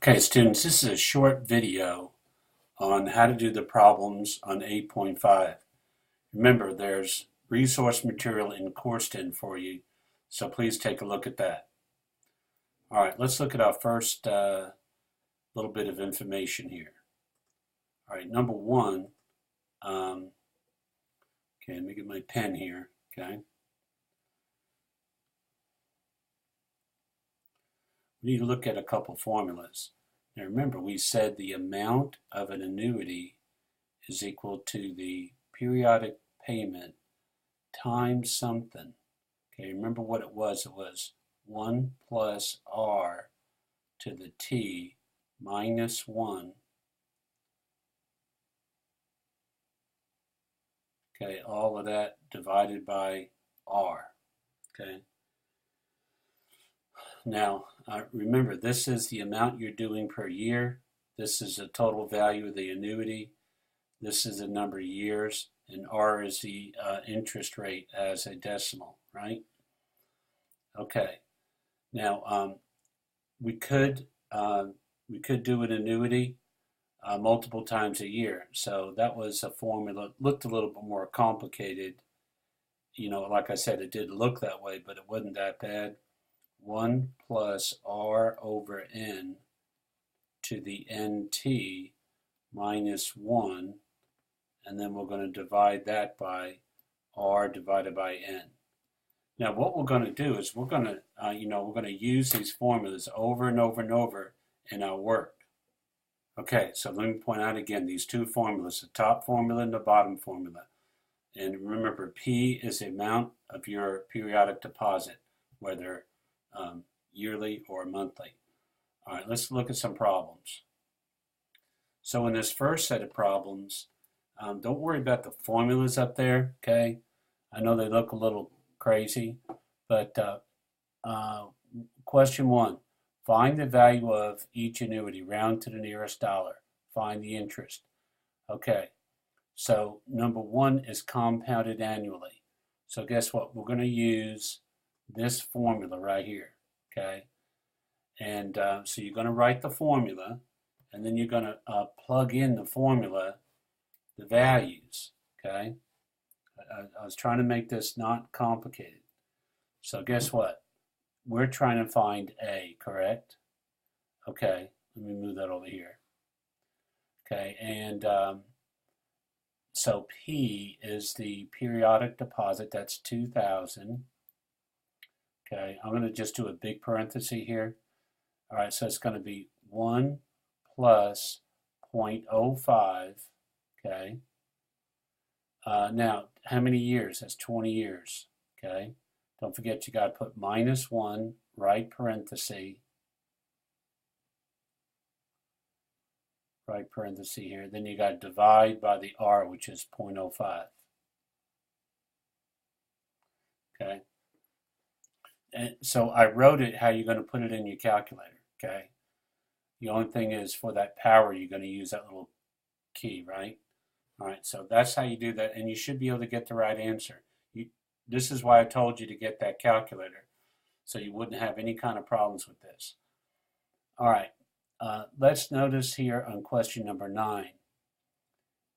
Okay, students, this is a short video on how to do the problems on 8.5. Remember, there's resource material in Coursed-In for you, so please take a look at that. All right, let's look at our first little bit of information here. All right, number one, okay, let me get my pen here, okay. We need to look at a couple formulas. Now remember, we said the amount of an annuity is equal to the periodic payment times something. Okay, remember what it was? It was 1 plus r to the t minus 1. Okay, all of that divided by r. Okay. Now, remember, this is the amount you're doing per year. This is the total value of the annuity. This is the number of years, and R is the interest rate as a decimal, right? Okay. Now, we could do an annuity multiple times a year. So that was a formula. It looked a little bit more complicated. You know, like I said, it did look that way, but it wasn't that bad. 1 plus r over n to the nt minus 1, and then we're going to divide that by r divided by n. Now what we're going to do is we're going to use these formulas over and over and over in our work. Okay, so let me point out again these two formulas, the top formula and the bottom formula. And remember, P is the amount of your periodic deposit, whether yearly or monthly. All right, let's look at some problems. So in this first set of problems, don't worry about the formulas up there, okay? I know they look a little crazy, but question 1, find the value of each annuity, round to the nearest dollar. Find the interest. Okay, so number 1 is compounded annually. So guess what? We're going to use this formula right here, okay? And so you're going to write the formula, and then you're going to plug in the formula, the values, okay? I was trying to make this not complicated. So guess what? We're trying to find A, correct? Okay, let me move that over here. Okay, and so P is the periodic deposit, that's 2,000. Okay, I'm going to just do a big parenthesis here. All right, so it's going to be 1 plus 0.05, okay. Now, how many years? That's 20 years, okay. Don't forget you got to put minus 1, right parenthesis here. Then you got to divide by the R, which is 0.05, okay. And so I wrote it how you're going to put it in your calculator, okay? The only thing is for that power, you're going to use that little key, right? All right, so that's how you do that, and you should be able to get the right answer. This is why I told you to get that calculator, so you wouldn't have any kind of problems with this. All right, let's notice here on question number 9.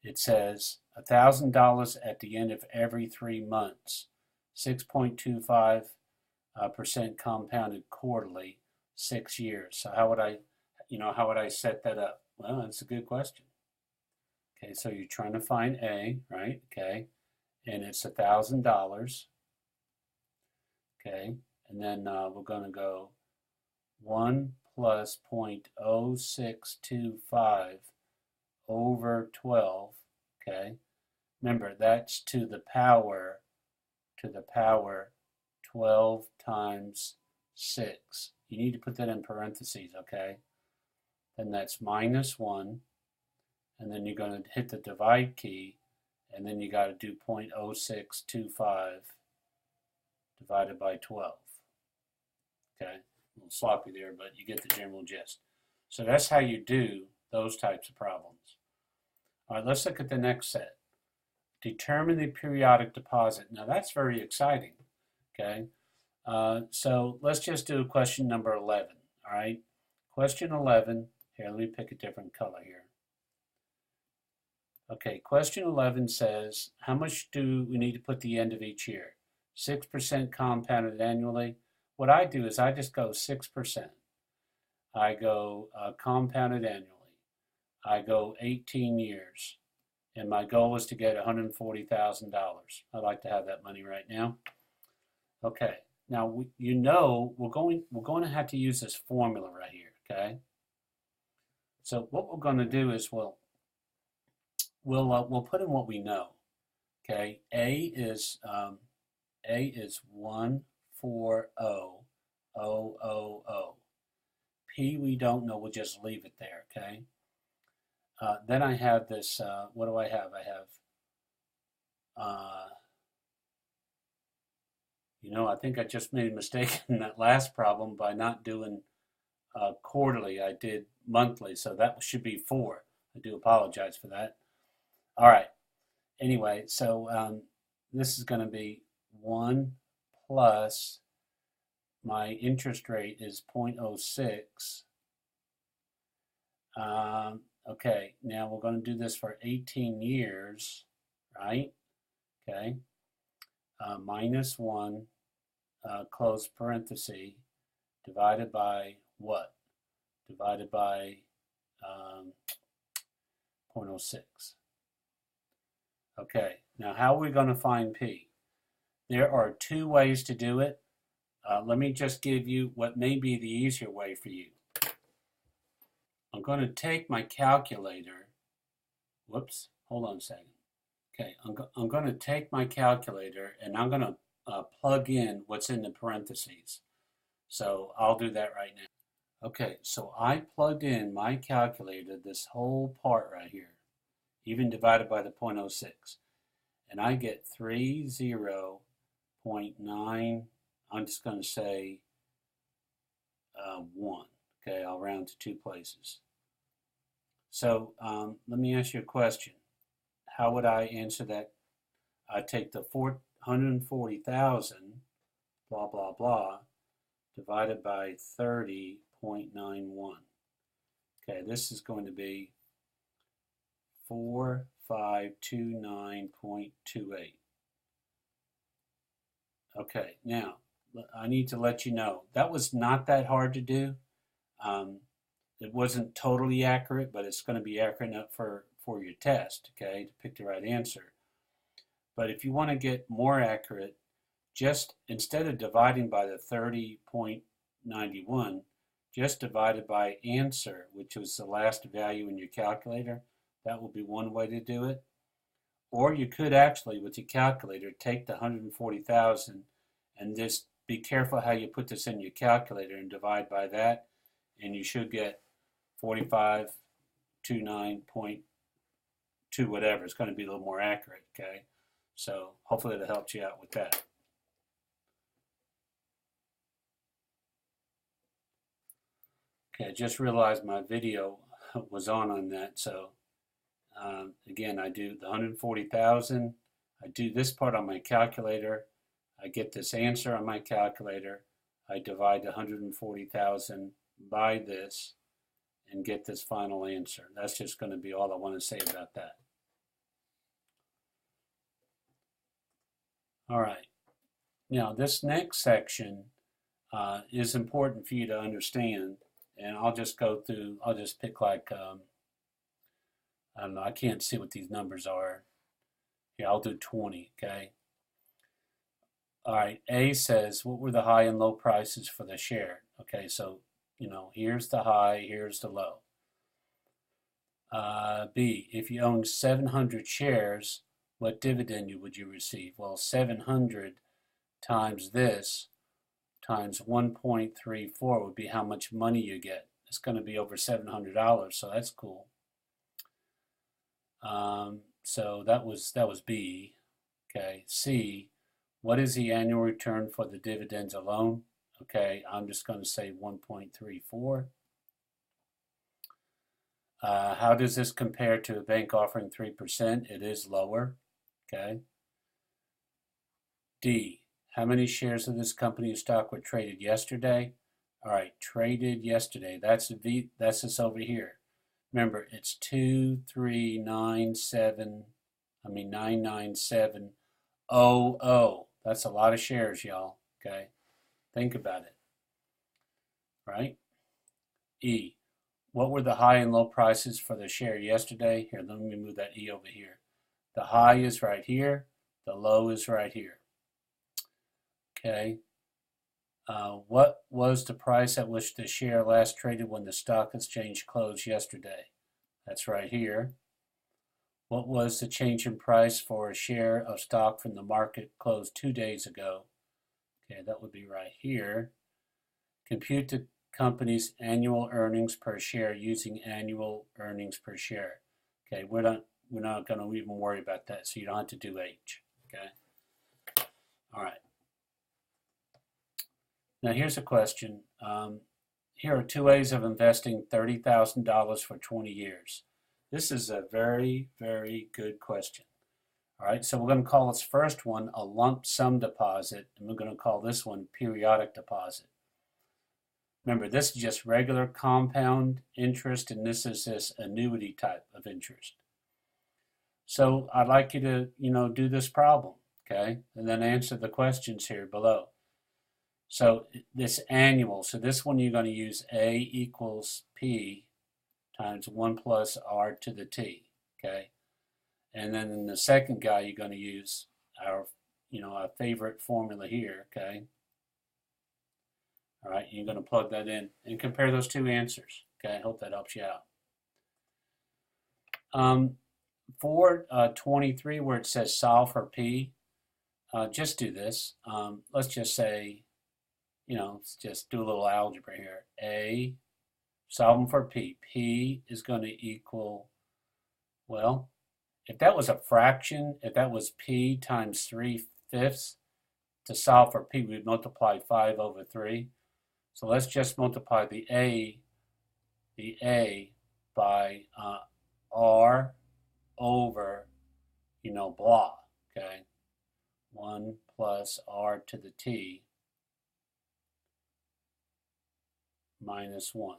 It says $1,000 at the end of every 3 months, 6.25% compounded quarterly, 6 years. So how would I set that up? Well, that's a good question. Okay, so you're trying to find A, right? Okay, and it's $1,000. Okay, and then we're going to go 1 plus 0.0625 over 12. Okay, remember that's to the power 12 times 6. You need to put that in parentheses, okay? Then that's minus 1, and then you're going to hit the divide key, and then you got to do 0.0625 divided by 12. Okay, a little sloppy there, but you get the general gist. So that's how you do those types of problems. All right, let's look at the next set. Determine the periodic deposit. Now that's very exciting, okay? So let's just do question number 11, all right? Question 11, Here, let me pick a different color here. Okay, question 11 says, how much do we need to put the end of each year? 6% compounded annually. What I do is I just go 6%. I go compounded annually. I go 18 years. And my goal is to get $140,000. I'd like to have that money right now. Okay, now we're going to have to use this formula right here, okay? So what we're going to do is we'll put in what we know. Okay, A is 140,000. P we don't know. We'll just leave it there. Okay. Then I have this. What do I have? I have. I think I just made a mistake in that last problem by not doing quarterly. I did monthly, so that should be 4. I do apologize for that. All right. Anyway, so this is going to be 1 plus my interest rate is 0.06. Okay, now we're going to do this for 18 years, right? Okay. Minus 1, close parenthesis, divided by what? Divided by 0.06. Okay, now how are we going to find P? There are 2 ways to do it. Let me just give you what may be the easier way for you. I'm going to take my calculator. Whoops, hold on a second. Okay, I'm going to take my calculator and I'm going to plug in what's in the parentheses. So I'll do that right now. Okay, so I plugged in my calculator, this whole part right here, even divided by the 0.06. And I get 30.9, I'm just going to say 1. Okay, I'll round to 2 places. So let me ask you a question. How would I answer that? I take the 140,000, blah, blah, blah, divided by 30.91. Okay, this is going to be 4529.28. Okay, now I need to let you know that was not that hard to do. It wasn't totally accurate, but it's going to be accurate enough for your test, okay, to pick the right answer. But if you want to get more accurate, just instead of dividing by the 30.91, just divide it by answer, which was the last value in your calculator. That will be one way to do it. Or you could actually, with your calculator, take the 140,000 and just be careful how you put this in your calculator and divide by that, and you should get 4529.2 whatever. It's going to be a little more accurate, okay? So hopefully that helps you out with that. Okay, I just realized my video was on that, so again, I do the 140,000. I do this part on my calculator. I get this answer on my calculator. I divide the 140,000 by this and get this final answer. That's just going to be all I want to say about that. All right. Now, this next section is important for you to understand, and I'll just go through, I'll just pick like, I don't know, I can't see what these numbers are. Yeah, I'll do 20, okay? All right, A says, what were the high and low prices for the share? Okay, so, here's the high, here's the low. B, if you own 700 shares, what dividend would you receive? Well, 700 times this times 1.34 would be how much money you get. It's going to be over $700, so that's cool. So that was B. Okay, C, what is the annual return for the dividends alone? Okay, I'm just going to say 1.34. How does this compare to a bank offering 3%? It is lower. Okay. D, how many shares of this company's stock were traded yesterday? All right, traded yesterday. That's this over here. Remember, it's 99700. That's a lot of shares, y'all. Okay, think about it. Right? E. What were the high and low prices for the share yesterday? Here, let me move that E over here. The high is right here. The low is right here. Okay. What was the price at which the share last traded when the stock exchange closed yesterday? That's right here. What was the change in price for a share of stock from the market closed 2 days ago? Okay, that would be right here. Compute the company's annual earnings per share using annual earnings per share. Okay, we're not going to even worry about that, so you don't have to do H. Okay. All right. Now here's a question. Here are 2 ways of investing $30,000 for 20 years. This is a very, very good question. All right, so we're going to call this first one a lump sum deposit, and we're going to call this one periodic deposit. Remember, this is just regular compound interest, and this is this annuity type of interest. So I'd like you to, do this problem, okay, and then answer the questions here below. So this annual, so this one you're going to use A equals P times 1 plus R to the T, okay? And then in the second guy, you're going to use our favorite formula here, okay? All right, you're going to plug that in and compare those two answers, okay? I hope that helps you out. For 23, where it says solve for P, just do this. Let's just say, let's just do a little algebra here. A, solve them for P. P is going to equal, well, if that was a fraction, if that was P times 3/5, to solve for P, we'd multiply 5 over 3. So let's just multiply the A by R over, blah, okay? 1 plus R to the T minus 1.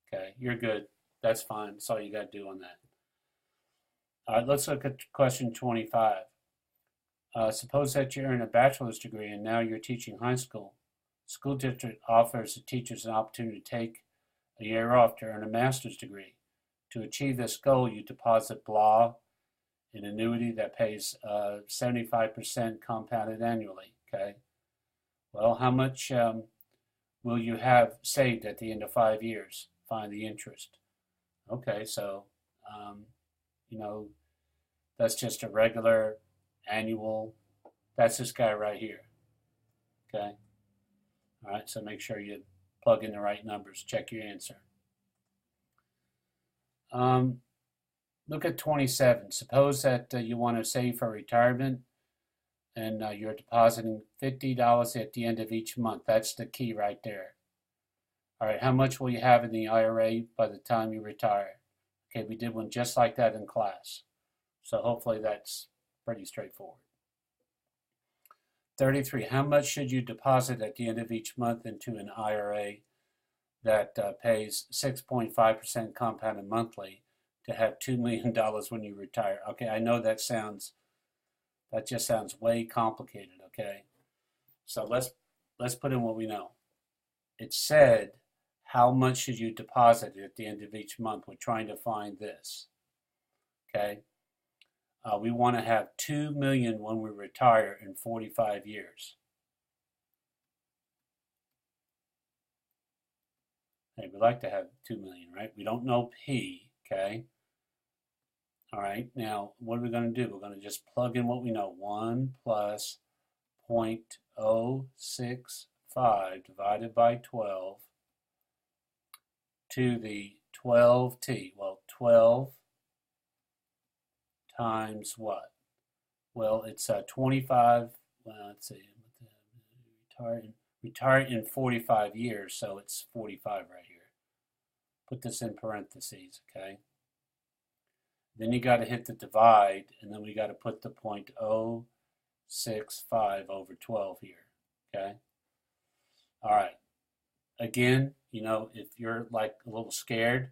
Okay, you're good. That's fine. That's all you got to do on that. All right, let's look at question 25. Suppose that you earn a bachelor's degree and now you're teaching high school. School district offers the teachers an opportunity to take a year off to earn a master's degree. To achieve this goal, you deposit blah, an annuity that pays 75% compounded annually. Okay. Well, how much will you have saved at the end of 5 years? Find the interest. Okay, so that's just a regular annual. That's this guy right here. Okay. All right, so make sure you plug in the right numbers. Check your answer. Look at 27. Suppose that you want to save for retirement and you're depositing $50 at the end of each month. That's the key right there. All right, how much will you have in the IRA by the time you retire? Okay, we did one just like that in class. So hopefully that's pretty straightforward. 33, how much should you deposit at the end of each month into an IRA that pays 6.5% compounded monthly to have $2 million when you retire? Okay, I know that just sounds way complicated, okay? So let's put in what we know. It said, how much should you deposit at the end of each month? We're trying to find this, okay? We want to have $2 million when we retire in 45 years. Hey, we'd like to have $2 million, right? We don't know P, okay? All right, now what are we going to do? We're going to just plug in what we know. 1 plus 0.065 divided by 12 to the 12t. Well, 12 times what? Well, it's 25. Well, let's see. Retire in 45 years, so it's 45 right here. Put this in parentheses, okay? Then you got to hit the divide, and then we got to put the 0.065 over 12 here, okay? All right. again, if you're like a little scared,